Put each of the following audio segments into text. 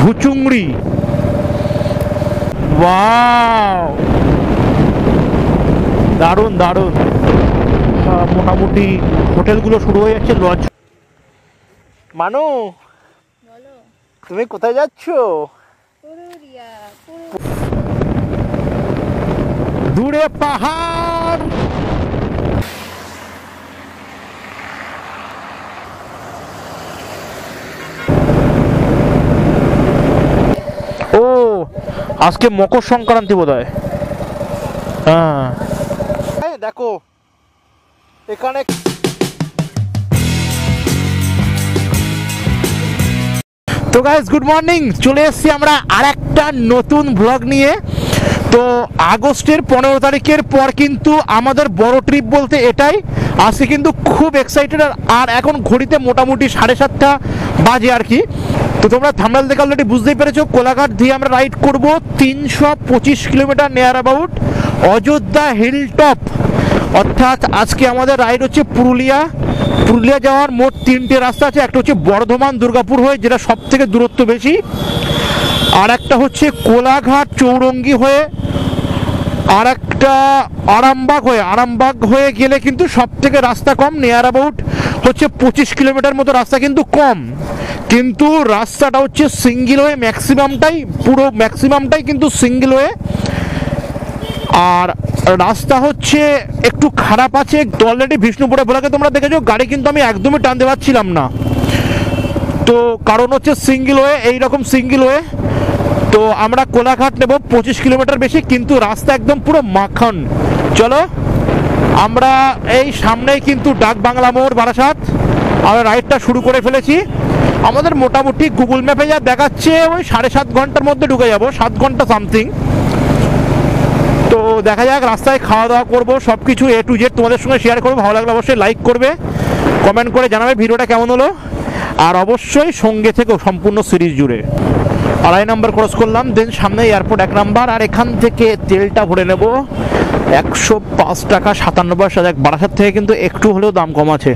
ভুচুংড়ি। Wow, দারুণ দারুণ। মোটামুটি হোটেলগুলো শুরু হয়ে যাচ্ছে, লজ। মানু, তুমি কোথায় যাচ্ছ? দূরে পাহাড়। ও, আজকে মকর সংক্রান্তি বোধহয়। হ্যাঁ, দেখো এখানে। তো গাইস, গুড মর্নিং। চলে এসেছি আমরা আর একটা নতুন ব্লগ নিয়ে। তো আগস্টের 15 তারিখের পর কিন্তু আমাদের বড় ট্রিপ বলতে এটাই। আজকে কিন্তু খুব এক্সাইটেড। আর এখন ঘড়িতে মোটামুটি 7:30 বাজে আর কি। তো তোমরা থাম্বনেল দেখে অলরেডি বুঝতেই পেরেছো, কোলাঘাট দিয়ে আমরা রাইড করব 325 kilometre near about Ayodhya hill top. অর্থাৎ আজকে আমাদের রাইড হচ্ছে পুরুলিয়া যাওয়ার মোট 3টে রাস্তা আছে। একটা হচ্ছে বর্ধমান দুর্গাপুর হয়ে, যেটা সব থেকে দূরত্ব বেশি। আর একটা হচ্ছে কোলাঘাট চৌরঙ্গি হয়ে, আর একটা আরামবাগ হয়ে গেলে কিন্তু সব থেকে রাস্তা কম, নিয়ার অ্যাবাউট হচ্ছে 25 কিলোমিটার মতো রাস্তা কিন্তু কম। কিন্তু রাস্তাটা হচ্ছে সিঙ্গেল ওয়ে, ম্যাক্সিমামটাই কিন্তু সিঙ্গেল ওয়ে। আর রাস্তা হচ্ছে একটু খারাপ আছে। অলরেডি বিষ্ণুপুরে ব্লকে তোমরা দেখেছো, গাড়ি কিন্তু আমি একদমই টানতে পারছিলাম না। তো কারণ হচ্ছে সিঙ্গেল ওয়ে, এইরকম সিঙ্গেল ওয়ে। তো আমরা কোলাঘাট নেব 25 কিলোমিটার বেশি, কিন্তু রাস্তা একদম পুরো মাখন। চলো, আমরা এই সামনেই কিন্তু ডাক বাংলা মোড়, বারাসাত। আমরা রাইডটা শুরু করে ফেলেছি। আমাদের মোটামুটি গুগল ম্যাপে যা দেখাচ্ছে ওই 7.5 ঘন্টার মধ্যে ঢুকে যাবো, 7 ঘন্টা সামথিং। তো দেখা যাক, রাস্তায় খাওয়া দাওয়া করবো, সব কিছু A to Z তোমাদের সঙ্গে শেয়ার করবো। ভালো লাগলে অবশ্যই লাইক করবে, কমেন্ট করে জানাবে ভিডিওটা কেমন হলো। আর অবশ্যই সঙ্গে থেকেও সম্পূর্ণ সিরিজ জুড়ে। 2.5 নম্বর ক্রস করলাম, দেন সামনে এয়ারপোর্ট 1 নম্বর। আর এখান থেকে তেলটা ভরে নেব 105 টাকা 57 পয়সা। বারাসাত থেকে কিন্তু একটু হলেও দাম কম আছে।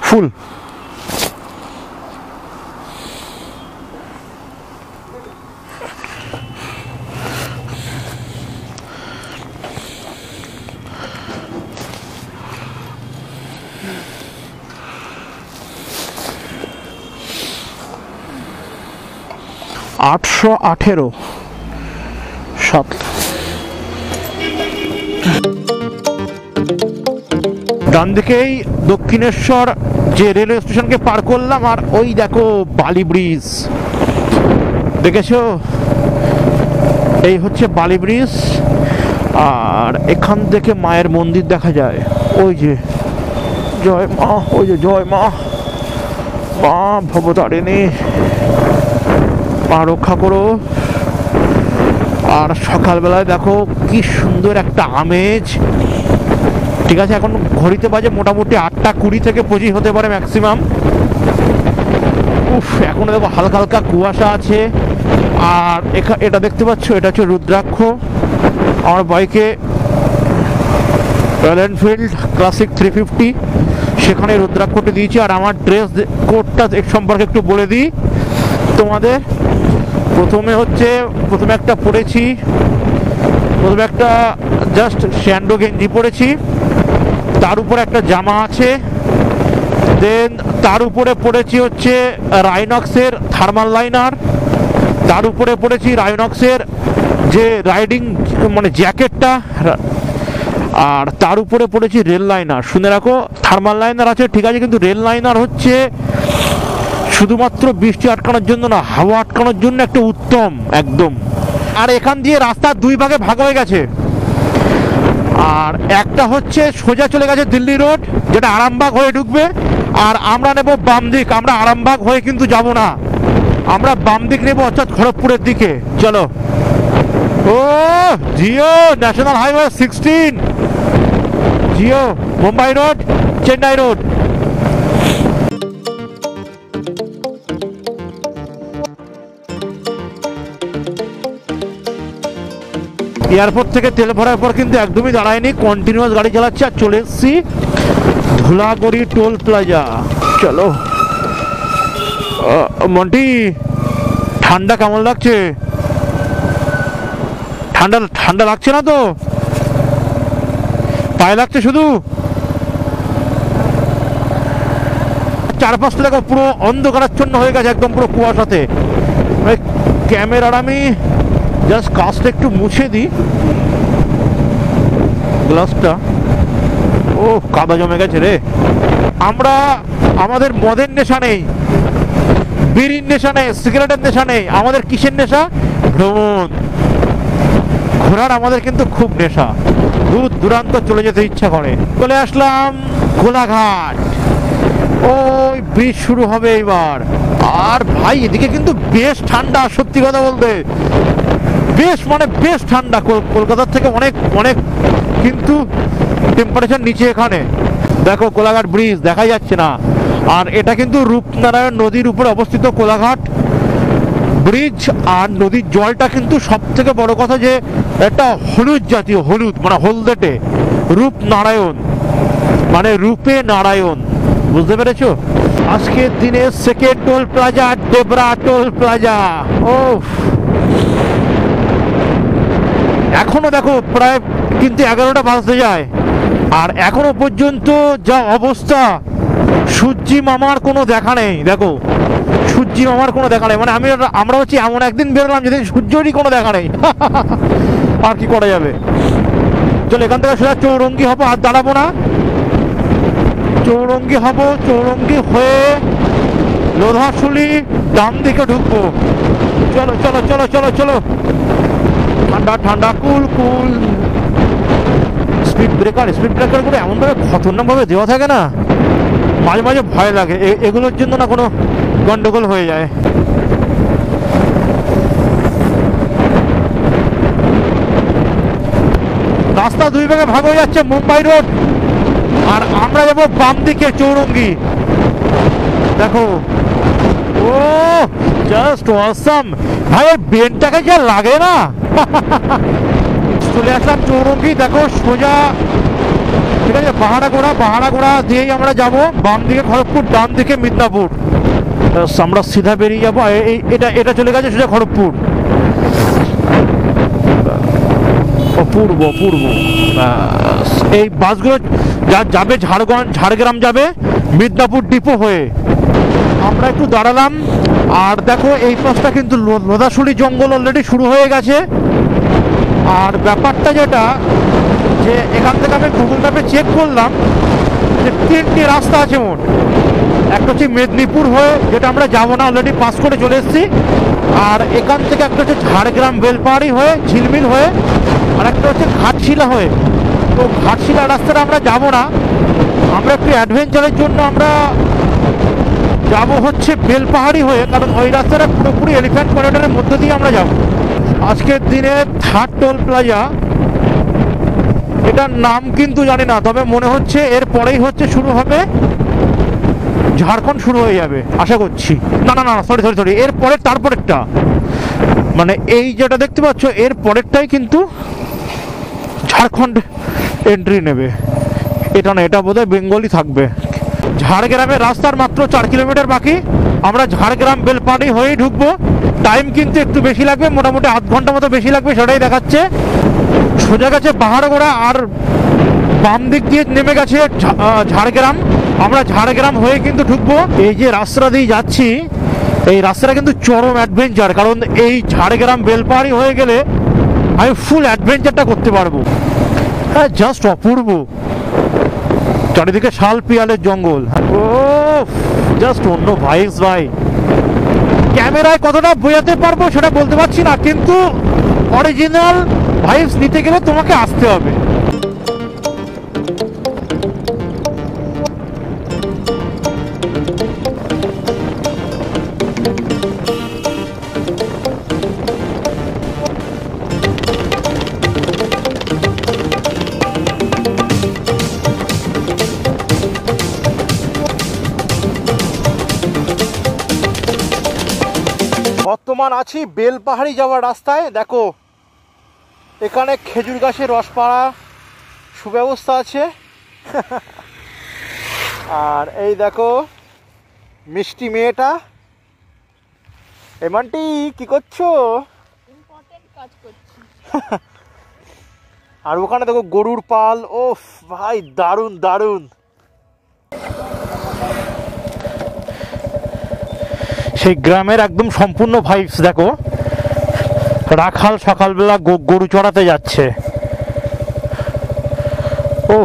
ফুল। $818 7। ডান দিকেই দক্ষিণেশ্বর যে রেলওয়ে স্টেশনকে পার করলাম। আর ওই দেখো বালি ব্রিজ, দেখেছো? এই হচ্ছে বালি ব্রিজ। আর এখান থেকে মায়ের মন্দির দেখা যায়, ওই যে জয় মা, ওই যে জয় মা, মা ভবতারিণী, মা রক্ষা করো। আর সকালবেলায় দেখো কি সুন্দর একটা আমেজ। ঠিক আছে, এখন ঘড়িতে বাজে মোটামুটি 8:20 থেকে 25 হতে পারে ম্যাক্সিমাম। উফ, এখন দেখো হালকা হালকা কুয়াশা আছে। আর এটা দেখতে পাচ্ছ, এটা হচ্ছে রুদ্রাক্ষ। আমার বাইকে রয়্যাল এনফিল্ড ক্লাসিক 350, সেখানে রুদ্রাক্ষটি দিয়েছি। আর আমার ড্রেস কোডটা এর সম্পর্কে একটু বলে দিই তোমাদের। প্রথমে একটা পরেছি, একটা জাস্ট স্যান্ডো গেঞ্জি পরেছি, তার উপরে একটা জামা আছে। দেন তার উপরে পরেছি হচ্ছে রাইনক্সের থার্মাল লাইনার, তার উপরে পরেছি রাইনক্সের যে রাইডিং মানে জ্যাকেটটা, আর তার উপরে পরেছি রেল লাইনার। শুনে রাখো, থার্মাল লাইনার আছে ঠিক আছে, কিন্তু রেল লাইনার হচ্ছে শুধুমাত্র বৃষ্টি আটকানোর জন্য না, হাওয়া আটকানোর জন্য একটা উত্তম একদম। আর এখান দিয়ে রাস্তা 2 ভাগে ভাগ হয়ে গেছে। আর একটা হচ্ছে সোজা চলে গেছে দিল্লি রোড, যেটা আরামবাগ হয়ে ঢুকবে। আর আমরা নেব বাম দিক। আমরা আরামবাগ হয়ে কিন্তু যাব না, আমরা বাম দিক নেব, অর্থাৎ খড়গপুরের দিকে। চলো। ও জিও ন্যাশনাল হাইওয়ে 16, জিও Mumbai road, Chennai road. Airport থেকে তেল ভরার পর কিন্তু একদমই দাঁড়ায়নি, কন্টিনিউয়াস গাড়ি চালাচ্ছে। আর চলে এসেছি ধুলাগড়ি টোল প্লাজা। চলো মন্টি, ঠান্ডা কেমন লাগছে? ঠান্ডা ঠান্ডা লাগছে না তো? পায়ে লাগছে শুধু? চারপাশটা দেখো পুরো অন্ধকারাচ্ছন্ন হয়ে গেছে, একদম পুরো কুয়াশাতে। ক্যামেরার আমি জাস্ট কাজটা একটু মুছে দিই, গ্লাসটা। ও কাদা জমে গেছে রে। আমরা আমাদের মদের নেশা নেই, বিড়ির নেশা নেই, সিগারেটের নেশা নেই, আমাদের কিসের নেশা? ভ্রমণ, ঘোরার আমাদের কিন্তু খুব নেশা। দূর দূরান্ত চলে যেতে ইচ্ছা করে। চলে আসলাম কোলাঘাট। ওই ব্রিজ শুরু হবে এইবার। আর ভাই এদিকে কিন্তু বেশ ঠান্ডা, সত্যি কথা বলতে বেশ মানে বেশ ঠান্ডা। কলকাতার থেকে অনেক অনেক কিন্তু টেম্পারেচার নিচে এখানে। দেখো কোলাঘাট ব্রিজ দেখা যাচ্ছে না। আর এটা কিন্তু রূপনারায়ণ নদীর উপরে অবস্থিত কোলাঘাট ব্রিজ। আর নদীর জলটা কিন্তু সব থেকে বড় কথা যে একটা হলুদ জাতীয়, হলুদ মানে হলদেটে, রূপনারায়ণ মানে রূপে নারায়ণ, বুঝতে পেরেছো? আজকের দিনে second toll plaza Debra toll plaza. ও এখনো দেখো প্রায় কিন্তু 11টা বাজতে যায়, আর এখনো পর্যন্ত যা অবস্থা, সূর্যি মামার কোনো দেখা নেই। দেখো সূর্যি মামার কোনো দেখা নেই, মানে আমরা হচ্ছে এমন একদিন বেরোলাম যেদিন সূর্যেরই কোনো দেখা নেই। আর কি করা যাবে। চলো এখান থেকে সোজা চৌরঙ্গি হবো, আর দাঁড়াবো না, চৌরঙ্গি হব। চৌরঙ্গি হয়ে লোধাশুলি ডান দিকে ঢুকবো। চলো চলো চলো চলো চলো। ঠান্ডা ঠান্ডা কুল কুল। স্পিড ব্রেকার করে এমনভাবে খতরনাকভাবে দেওয়া থাকে না, মাঝে মাঝে ভয় লাগে এগুলোর জন্য না কোনো গন্ডগোল হয়ে যায়। রাস্তা দুই ভাগে ভাগ হয়ে যাচ্ছে, মুম্বাই রোড আর আমরা যাবো বাম দিকে চৌরঙ্গি। দেখো ও জাস্ট অসাম ভাই, বেনটাকে যা লাগে না। চলে আসলাম চৌরঙ্গি। দেখো সোজা, ঠিক আছে, পাহাড়াগোড়া দিয়েই আমরা যাব বাম দিকে খড়গপুর, ডান দিকে মিদনাপুর। আমরা সিধা বেরিয়ে যাবো। এটা চলে গেছে সোজা খড়গপুর। পূর্ব এই বাসগুলো যাবে ঝাড়গ্রাম যাবে মিদনাপুর ডিপো হয়ে। আমরা একটু দাঁড়ালাম। আর দেখো এই পাশটা কিন্তু লোধাশুলি জঙ্গল অলরেডি শুরু হয়ে গেছে। আর ব্যাপারটা যেটা, যে এখান থেকে আমি গুগল ম্যাপে চেক করলাম যে 3টে রাস্তা আছে মোট। একটা হচ্ছে মেদিনীপুর হয়ে, যেটা আমরা যাবো না, অলরেডি পাস করে চলে এসেছি। আর এখান থেকে একটা হচ্ছে ঝাড়গ্রাম বেলপাহাড়ি হয়ে, ঝিলমিল হয়ে, আর একটা হচ্ছে ঘাটশিলা হয়ে। তো ঘাটশিলা রাস্তাটা আমরা যাব না, আমরা একটু অ্যাডভেঞ্চারের জন্য আমরা যাব হচ্ছে বেলপাহাড়ি হয়ে, কারণ ওই রাস্তাটা পুরোপুরি এলিফ্যান্ট করিডোরের মধ্য দিয়ে আমরা যাব। আজকের দিনে থার্ড টোল প্লাজা, এটার নাম কিন্তু জানি না, তবে মনে হচ্ছে এর পরেই হচ্ছে শুরু হবে ঝাড়খণ্ড, শুরু হয়ে যাবে আশা করছি। না না না সরি, এর পরের তারপরেরটা, মানে এই যেটা দেখতে পাচ্ছ এর পরেরটাই কিন্তু ঝাড়খণ্ড এন্ট্রি নেবে। এটা না, এটা বোধহয় বেঙ্গলি থাকবে। ঝাড়গ্রামের রাস্তার মাত্র 4 কিলোমিটার বাকি, আমরা ঝাড়গ্রাম বেলপাহাড়ি হয়েই ঢুকবো। টাইম কিন্তু একটু বেশি লাগবে, মোটামুটি আধ ঘন্টা মতো বেশি লাগবে, সেটাই দেখাচ্ছে। সোজা গেছে পাহাড়গোড়া আর বাম দিক দিয়ে নেমে গেছে ঝাড়গ্রাম। আমরা ঝাড়গ্রাম হয়ে কিন্তু ঢুকবো। এই যে রাস্তা দিয়ে যাচ্ছি, এই রাস্তাটা কিন্তু চরম অ্যাডভেঞ্চার, কারণ এই ঝাড়গ্রাম বেলপাহাড়ি হয়ে গেলে আমি ফুল অ্যাডভেঞ্চারটা করতে পারবো। হ্যাঁ জাস্ট অপূর্ব, চারিদিকে শাল পিয়ালের জঙ্গল। ও জাস্ট অন্য ভাইস ভাই। ক্যামেরায় কতটা বোঝাতে পারবো সেটা বলতে পারছি না, কিন্তু অরিজিনাল ভাইবস নিতে গেলে তোমাকে আসতে হবে। বর্তমান আছি বেলপাহাড়ি যাওয়ার রাস্তায়। দেখো এখানে খেজুর গাছের রস পাড়া সুব্যবস্থা আছে। আর এই দেখো মিষ্টি মেয়েটা। এমনটি কি করছো? কাজ করছি। আর ওখানে দেখো গরুর পাল। ও ভাই দারুণ দারুণ। সেই গ্রামের একদম সম্পূর্ণ ভাইবস দেখো। রাখাল সকালবেলা গরু চড়াতে যাচ্ছে। ও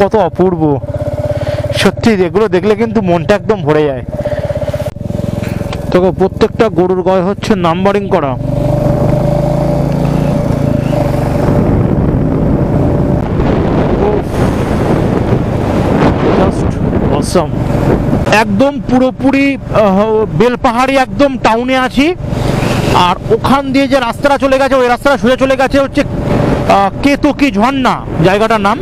কত অপূর্ব সত্যি, এগুলো দেখলে কিন্তু মনটা একদম ভরে যায়। দেখো প্রত্যেকটা গরুর গায়ে হচ্ছে নাম্বারিং করা। একদম পুরোপুরি বেলপাহাড়ি একদম টাউনে আছি। আর ওখান দিয়ে যে রাস্তাটা চলে গেছে, ওই রাস্তাটা সোজা চলে গেছে হচ্ছে কেতকী ঝর্ণা জায়গাটার নাম।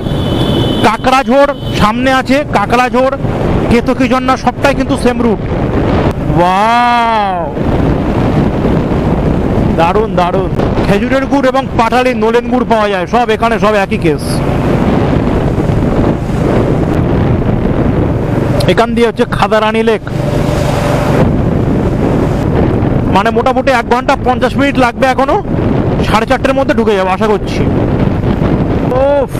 কাকড়াঝোড় সামনে আছে, কাকড়াঝোড় কেতকী ঝর্ণা সবটাই কিন্তু সেম রুট। ওয়াও দারুণ দারুণ। খেজুরের গুড় এবং পাটালি নলেন গুড় পাওয়া যায়, সব এখানে সব একই কেস। এখান দিয়ে হচ্ছে খাদারানী লেক। মানে মোটামুটি 1 ঘন্টা 50 মিনিট লাগবে, এখনো 4:30-এর মধ্যে ঢুকে যাবো আশা করছি। ওফ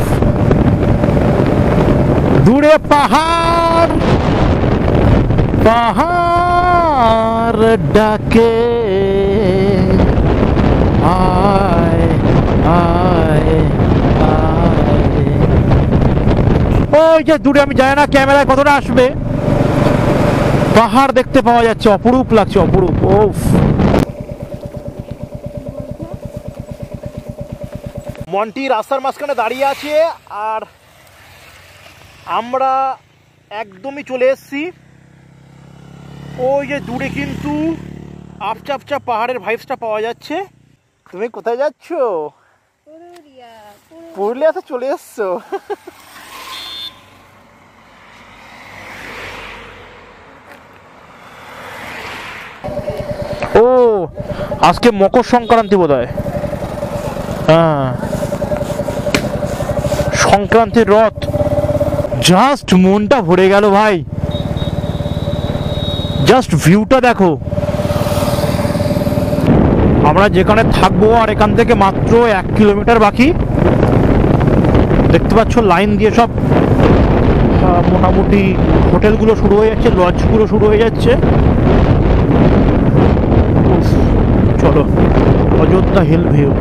দূরে পাহাড়, পাহাড় ডাকে আয় আয় আয়। ওই যে দূরে, আমি জানি না ক্যামেরায় কতটা আসবে, পাহাড় দেখতে পাওয়া যাচ্ছে, অপরূপ লাগছে, অপরূপ। ওফ মন্টি রাস্তার মাঝখানে দাঁড়িয়ে আছে আর আমরা একদমই চলে এসেছি। ওই যে দূরে কিন্তু আপচা আপচা পাহাড়ের ভাইবসটা পাওয়া যাচ্ছে। তুমি কোথায় যাচ্ছ? পুরুলিয়াতে চলে এসছো। ও আজকে মকর সংক্রান্তি বোধহয়। হ্যাঁ সংক্রান্তির রথ। জাস্ট মনটা ভরে গেল ভাই, জাস্ট ভিউটা দেখো। আমরা যেখানে থাকবো আর এখান থেকে মাত্র 1 কিলোমিটার বাকি। দেখতে পাচ্ছ লাইন দিয়ে সব মোটামুটি হোটেলগুলো শুরু হয়ে যাচ্ছে, লজগুলো শুরু হয়ে যাচ্ছে। চলো অযোধ্যা হিল ভিউ।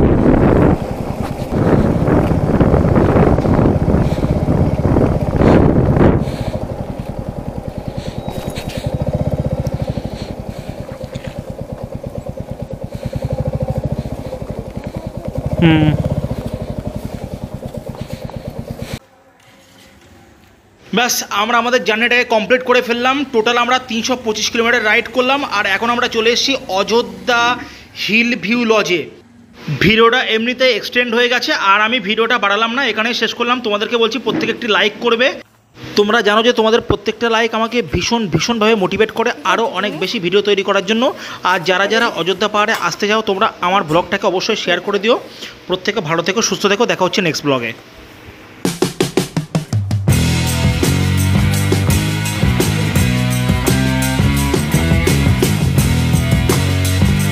ব্যাস আমরা আমাদের জার্নিটাকে কমপ্লিট করে ফেললাম। টোটাল আমরা 325 কিলোমিটার রাইড করলাম। আর এখন আমরা চলে এসেছি অযোধ্যা হিল ভিউ লজে। ভিডিওটা এমনিতে এক্সটেন্ড হয়ে গেছে আর আমি ভিডিওটা বাড়ালাম না, এখানেই শেষ করলাম। তোমাদেরকে বলছি প্রত্যেকে একটি লাইক করবে। তোমরা জানো যে তোমাদের প্রত্যেকটা লাইক আমাকে ভীষণভাবে মোটিভেট করে আরও অনেক বেশি ভিডিও তৈরি করার জন্য। আর যারা যারা অযোধ্যা পাহাড়ে আসতে যাও তোমরা আমার ব্লগটাকে অবশ্যই শেয়ার করে দিও। প্রত্যেকে ভালো থেকো, সুস্থ থেকো, দেখা হচ্ছে নেক্সট ব্লগে।